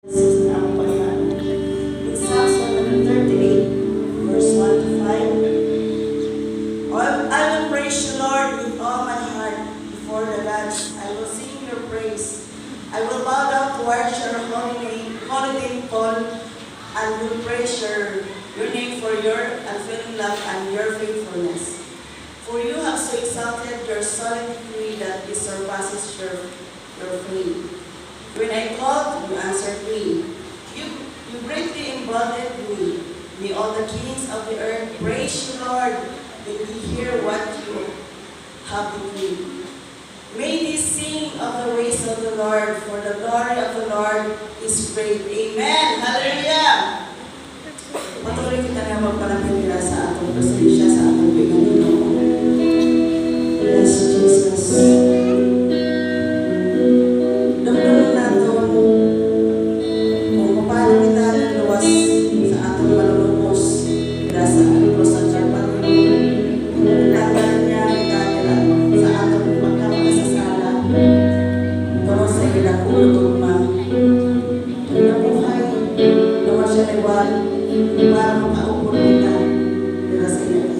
Ang Panginoon. In Psalms 138, verse 1 to 5, I will praise you, Lord, with all my heart before the gods. I will sing your praise. I will bow down towards your holy temple, and will praise your name for your unfailing love and your faithfulness. For you have so exalted your solemn decree that it surpasses your faith. When I called, you answered me. You greatly emboldened me. May all the kings of the earth praise you, Lord, when we hear what you have decreed. May they sing of the ways of the Lord, for the glory of the Lord is great. Amen. Hallelujah. Patuloy kita na magpalapit sa atong presensya, sa atong Panginoon. Yes, Jesus. Damdamin natin kung paano kita naluwas sa atong malulubos sa alubos ng Panginoon. Pinagdaan niya kita sa atong pagkamakasasala. Tungkol sa ilang ulutugma. Nabuhay, nawa siya liwan para makaupon kita sa ilang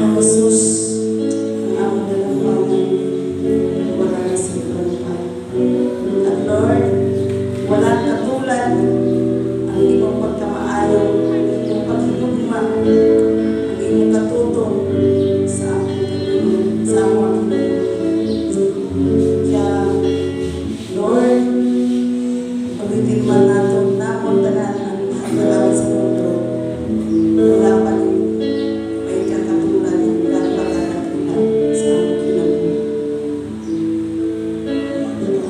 Panginoong Jesus, ang aming dalampagan, wala na sa dalampagan. At Lord, walang katulad ang iyong pagkamaayon, ang iyong pagtutugma, ang iyong katutong sa aming Panginoon, sa aming Panginoon. Kaya, Lord, pag-itin man natin na magtanan ang hanggang sa mundo, wala pa rin may kakatulad ng pagkakatulad sa aming Panginoon.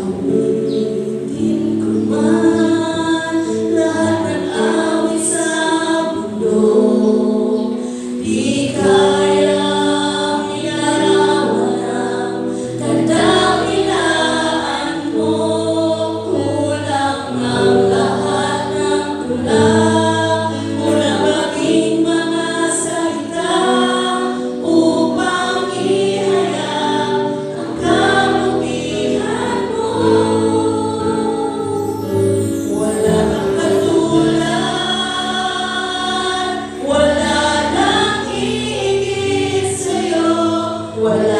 Awitin ko man lahat ng awit sa mundo, di kayang ilarawan ang kadakilaan mo. Kulang ang lahat ng kulang, kulang maging mga salita upang ihayag ang kabutihan mo. Wala kang katulad, wala nang hihigit sa'yo, wala